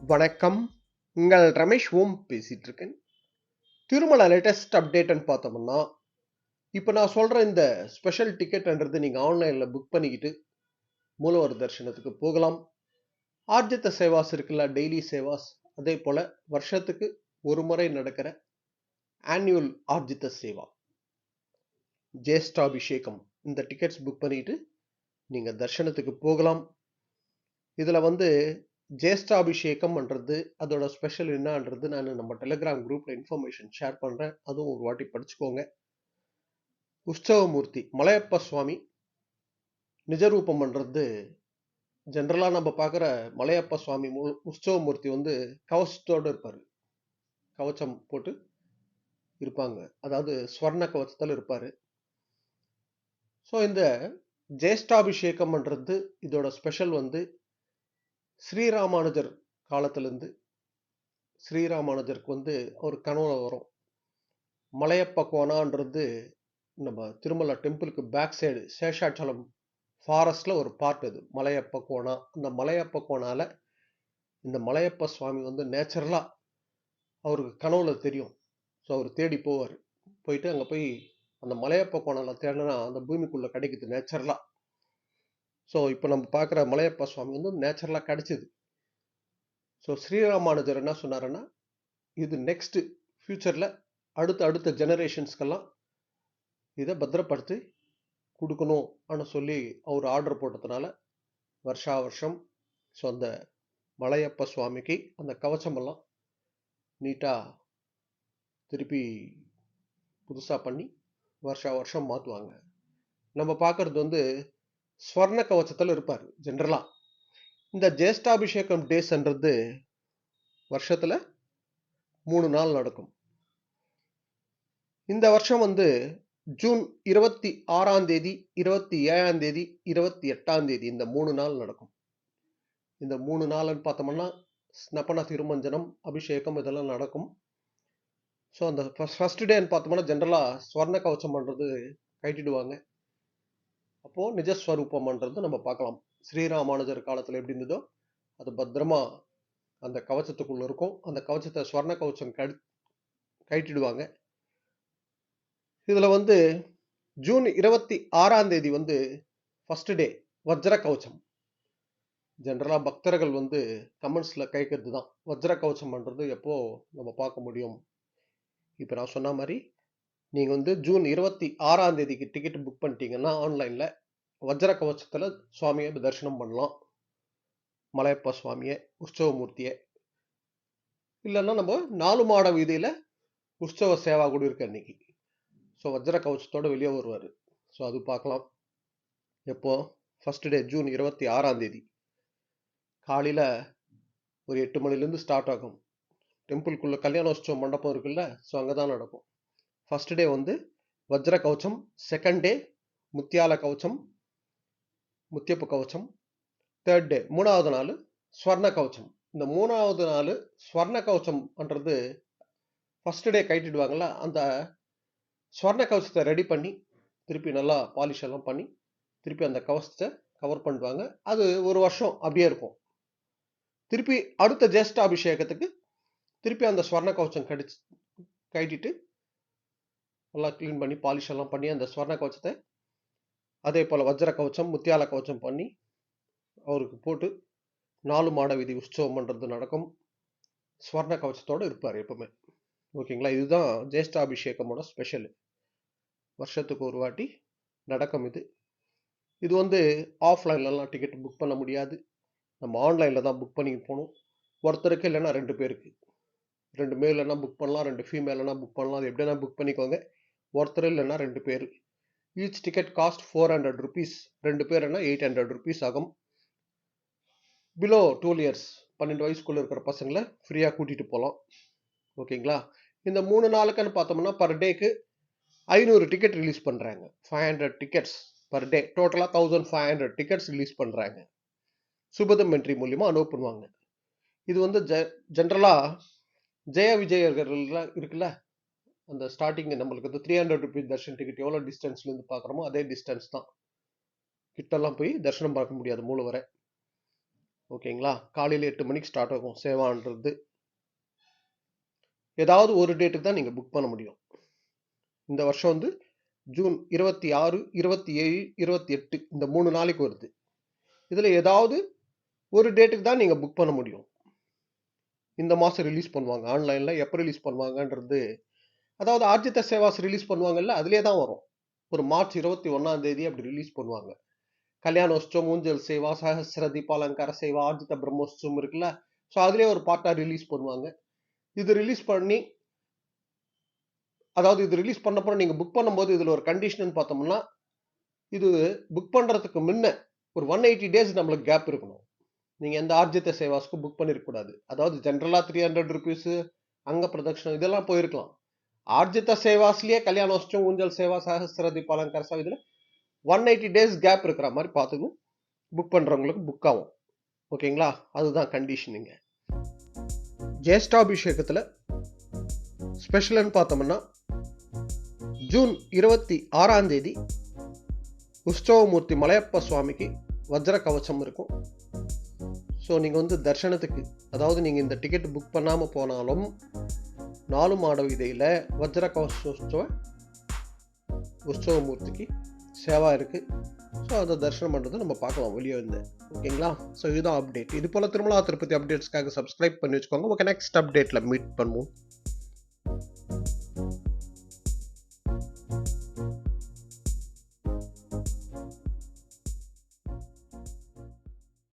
வணக்கம். உங்கள் ரமேஷ் ஓம் பேசிட்டு இருக்கேன். திருமல லேட்டஸ்ட் அப்டேட்ன்னு பார்த்தோம்னா, இப்ப நான் சொல்ற இந்த ஸ்பெஷல் டிக்கெட்ன்றது நீங்க ஆன்லைன்ல புக் பண்ணிக்கிட்டு மூலவர் தரிசனத்துக்கு போகலாம். ஆர்ஜித சேவாஸ் இருக்குல்ல, டெய்லி சேவாஸ். அதே போல வருஷத்துக்கு ஒரு முறை நடக்கிற ஆனுவல் ஆர்ஜித சேவா, ஜேஷ்டாபிஷேகம். இந்த டிக்கெட்ஸ் புக் பண்ணிட்டு நீங்க தரிசனத்துக்கு போகலாம். இதுல வந்து ஜேஷ்டாபிஷேகம்ன்றது அதோட ஸ்பெஷல் என்னன்றது நான் நம்ம டெலிகிராம் குரூப்ல இன்ஃபர்மேஷன் ஷேர் பண்றேன். அதுவும் ஒரு வாட்டி படிச்சுக்கோங்க. உற்சவமூர்த்தி மலையப்ப சுவாமி நிஜரூபம் பண்றது ஜென்ரலா நம்ம பார்க்குற மலையப்ப சுவாமி உற்சவமூர்த்தி வந்து கவசத்தோடு இருப்பாரு. கவச்சம் போட்டு இருப்பாங்க. அதாவது ஸ்வர்ண கவச்சத்தில் இருப்பாரு. ஸோ இந்த ஜேஷ்டாபிஷேகம்ன்றது இதோட ஸ்பெஷல் வந்து ஸ்ரீராமானுஜர் காலத்திலிருந்து ஸ்ரீராமானுஜருக்கு வந்து ஒரு கனவுல வரும். மலையப்ப கோணான்றது நம்ம திருமலை டெம்பிளுக்கு பேக் சைடு சேஷாச்சலம் ஃபாரஸ்ட்ல ஒரு பார்ட் அது மலையப்ப கோணா. அந்த மலையப்ப கோணால இந்த மலையப்ப சுவாமி வந்து நேச்சுரலா அவருக்கு கனவுல தெரியும். ஸோ அவர் தேடி போவார். போயிட்டு அங்கே போய் அந்த மலையப்ப கோணால தேடினா அந்த பூமிக்குள்ள கிடைக்குது நேச்சுரலா. ஸோ இப்போ நம்ம பார்க்குற மலையப்ப சுவாமி வந்து நேச்சுரலா கிடைச்சிது. ஸோ ஸ்ரீராமானுஜர் என்ன சொன்னாருன்னா, இது நெக்ஸ்ட் ஃபியூச்சர்ல அடுத்த ஜெனரேஷன்ஸ்க்கெல்லாம் இதை பத்திரப்படுத்தி கொடுக்கணும் சொல்லி அவர் ஆர்டர் போட்டதுனால வருஷா வருஷம் ஸோ அந்த மலையப்ப சுவாமிக்கு அந்த கவச்சமெல்லாம் நீட்டாக திருப்பி புதுசாக பண்ணி வருஷா வருஷம் மாற்றுவாங்க. நம்ம பார்க்கறது வந்து ஸ்வர்ண கவச்சத்தில் இருப்பார் ஜென்ரலா. இந்த ஜேஷ்டாபிஷேகம் டேஸ்ன்றது வருஷத்துல 3 நாள் நடக்கும். இந்த வருஷம் வந்து ஜூன் 26ஆம் தேதி, 27ஆம் தேதி, 28ஆம் தேதி இந்த 3 நாள் நடக்கும். இந்த 3 நாள்னு பார்த்தோம்னா ஸ்னபன திருமஞ்சனம், அபிஷேகம் இதெல்லாம் நடக்கும். ஸோ அந்த ஃபர்ஸ்ட் டேன்னு பார்த்தோம்னா ஜென்ரலா ஸ்வர்ண கவச்சம் பண்றது கைட்டிடுவாங்க. அப்போ நிஜஸ்வரூபம்ன்றது நம்ம பார்க்கலாம். ஸ்ரீராமானுஜர் காலத்துல எப்படி இருந்ததோ அது பத்திரமா அந்த கவச்சத்துக்குள்ள இருக்கும். அந்த கவச்சத்தை ஸ்வர்ண கவச்சம் கைட்டிடுவாங்க. இதுல வந்து ஜூன் 26ஆம் தேதி வந்து ஃபர்ஸ்ட் டே வஜ்ர கவச்சம். ஜென்ரலா பக்தர்கள் வந்து கமெண்ட்ஸ்ல கேட்கறது தான், வஜ்ர கவச்சம் பண்றது எப்போ நம்ம பார்க்க முடியும். இப்ப நான் சொன்ன மாதிரி நீங்க வந்து ஜூன் 26ஆம் தேதிக்கு டிக்கெட் புக் பண்ணிட்டீங்கன்னா ஆன்லைன்ல வஜ்ர கவச்சத்துல சுவாமியை தரிசனம் பண்ணலாம். மலையப்ப சுவாமியை, உற்சவமூர்த்தியை. இல்லைன்னா நம்ம 4 மாட வீதியில உற்சவ சேவா கூட இருக்கு அன்னைக்கு. ஸோ வஜ்ர கவச்சத்தோட வெளியே வருவார். ஸோ அது பார்க்கலாம். எப்போ ஃபர்ஸ்ட் டே ஜூன் 26ஆம் தேதி காலையில் ஒரு 8 மணிலேருந்து ஸ்டார்ட் ஆகும். டெம்பிள்குள்ள கல்யாணோற்சவ மண்டபம் இருக்குல்ல, ஸோ அங்கே தான் நடக்கும். ஃபர்ஸ்ட் டே வந்து வஜ்ர கவச்சம், செகண்ட் டே முத்தியால கவச்சம், முத்தியப்பு கவச்சம், தேர்ட் டே 3வது நாள் ஸ்வர்ண கவச்சம். இந்த 3வது நாள் ஸ்வர்ண கவச்சம்ன்றது ஃபர்ஸ்ட் டே கைட்டிடுவாங்கல்ல, அந்த ஸ்வர்ண கவச்சத்தை ரெடி பண்ணி திருப்பி நல்லா பாலிஷ் எல்லாம் பண்ணி திருப்பி அந்த கவசத்தை கவர் பண்ணுவாங்க. அது ஒரு வருஷம் அப்படியே இருக்கும். திருப்பி அடுத்த ஜேஷ்ட அபிஷேகத்துக்கு திருப்பி அந்த ஸ்வர்ண கவச்சம் கைட்டிட்டு நல்லா கிளீன் பண்ணி பாலிஷ் எல்லாம் பண்ணி அந்த ஸ்வர்ண கவச்சத்தை அதே போல வஜ்ர கவச்சம், முத்தியால கவச்சம் பண்ணி அவருக்கு போட்டு 4 மாட வீதி உற்சவம் பண்றது நடக்கும். ஸ்வர்ண கவச்சத்தோட இருப்பார் எப்பவுமே. ஓகேங்களா? இதுதான் ஜேஷ்டாபிஷேகமோட ஸ்பெஷல். வருஷத்துக்கு ஒரு வாட்டி நடக்கும் இது. இது வந்து ஆஃப்லைன்லலாம் டிக்கெட் புக் பண்ண முடியாது. நம்ம ஆன்லைன்ல தான் புக் பண்ணி போகணும். ஒருத்தருக்கு இல்லைன்னா 2 பேருக்கு. 2 மேல்னா புக் பண்ணலாம், 2 ஃபீமேல்னா புக் பண்ணலாம். அது எப்படினா புக் பண்ணிக்கோங்க. ஒருத்தர் இல்லைன்னா 2 பேர். Each ticket cost 400 rupees. 2 பேர்னா 800 ருபீஸ் ஆகும். பிலோ 12 இயர்ஸ் 12 வயசுக்குள்ள இருக்கிற பசங்களை ஃப்ரீயா கூட்டிட்டு போகலாம். ஓகேங்களா? இந்த 3 நாளுக்குன்னு பார்த்தோம்னா பர் டேக்கு 500 டிக்கெட் ரிலீஸ் பண்றாங்க. 500 டிக்கெட்ஸ் பர் டே. டோட்டலா 1500 டிக்கெட்ஸ் ரிலீஸ் பண்றாங்க. சுபதம் என்ட்ரி மூலியமா அனுப்ப பண்ணுவாங்க. இது வந்து ஜென்ரலா ஜெய விஜயர்கள் இருக்குல்ல, அந்த ஸ்டார்டிங் நம்மளுக்கு வந்து 300 ருபீஸ் தர்ஷன் டிக்கெட் எவ்வளோ டிஸ்டன்ஸ்ல இருந்து பார்க்குறோமோ அதே டிஸ்டன்ஸ் தான். கிட்டெல்லாம் போய் தரிசனம் பார்க்க முடியாது மூலவரை. ஓகேங்களா? காலையில 8 மணிக்கு ஸ்டார்ட் ஆகும் சேவான்றது. ஏதாவது ஒரு டேட்டுக்கு தான் நீங்க புக் பண்ண முடியும். இந்த வருஷம் வந்து ஜூன் 26, 27, 28 இந்த 3 நாளைக்கு வருது. இதுல ஏதாவது ஒரு டேட்டுக்கு தான் நீங்க புக் பண்ண முடியும். இந்த மாசம் ரிலீஸ் பண்ணுவாங்க. ஆன்லைன்ல எப்ப ரிலீஸ் பண்ணுவாங்கன்றது, அதாவது ஆர்ஜித சேவாஸ் ரிலீஸ் பண்ணுவாங்கல்ல, அதிலே தான் வரும். ஒரு மார்ச் 21ஆம் தேதி அப்படி ரிலீஸ் பண்ணுவாங்க. கல்யாணோற்சவம், ஊஞ்சல் சேவா, சஹஸ்ர தீபாலங்கார சேவா, ஆர்ஜித பிரம்மோற்சவம் இருக்குல்ல, ஸோ அதிலே ஒரு பார்ட்டா ரிலீஸ் பண்ணுவாங்க. இது ரிலீஸ் பண்ணி, அதாவது இது ரிலீஸ் பண்ணப்பறம் நீங்க புக் பண்ணும்போது இதுல ஒரு கண்டிஷன் பார்த்தோம்னா, இது புக் பண்றதுக்கு முன்ன ஒரு 180 டேஸ் நம்மளுக்கு கேப் இருக்கணும். நீங்க எந்த ஆர்ஜித சேவாஸ்க்கும் புக் பண்ணிருக்க கூடாது. அதாவது ஜெனரலா ₹300 அங்க பிரதட்சணம் இதெல்லாம் போயிருக்கலாம். ஆர்ஜித சேவாஸ்லயே கல்யாணோற்சவம், ஊஞ்சல் சேவா, சஹஸ்ர தீபாலங்கார சேவா இதுல 180 டேஸ் கேப் இருக்கிற மாதிரி பார்த்துக்கணும். புக் பண்றவங்களுக்கு புக் ஆகும். ஓகேங்களா? அதுதான் கண்டிஷன் இங்க. ஜேஷ்டாபிஷேகத்துல ஸ்பெஷல்னு பார்த்தோம்னா ஜூன் 26ஆம் தேதி உற்சவமூர்த்தி மலையப்ப சுவாமிக்கு வஜ்ர கவசம் இருக்கும். ஸோ நீங்கள் வந்து தர்சனத்துக்கு, அதாவது நீங்கள் இந்த டிக்கெட் புக் பண்ணாமல் போனாலும் 4 மாட வீதியில் வஜ்ர கவசோற்சவ உற்சவமூர்த்திக்கு சேவா இருக்குது. ஸோ அதை தரிசனம் பண்ணுறதை நம்ம பார்க்கலாம் வெளியே வந்து. ஓகேங்களா? ஸோ இதுதான் அப்டேட். இது போல் திருமலா திருப்பதி அப்டேட்ஸ்க்காக சப்ஸ்கிரைப் பண்ணி வச்சுக்கோங்க. ஓகே, நெக்ஸ்ட் அப்டேட்டில் மீட் பண்ணுவோம்.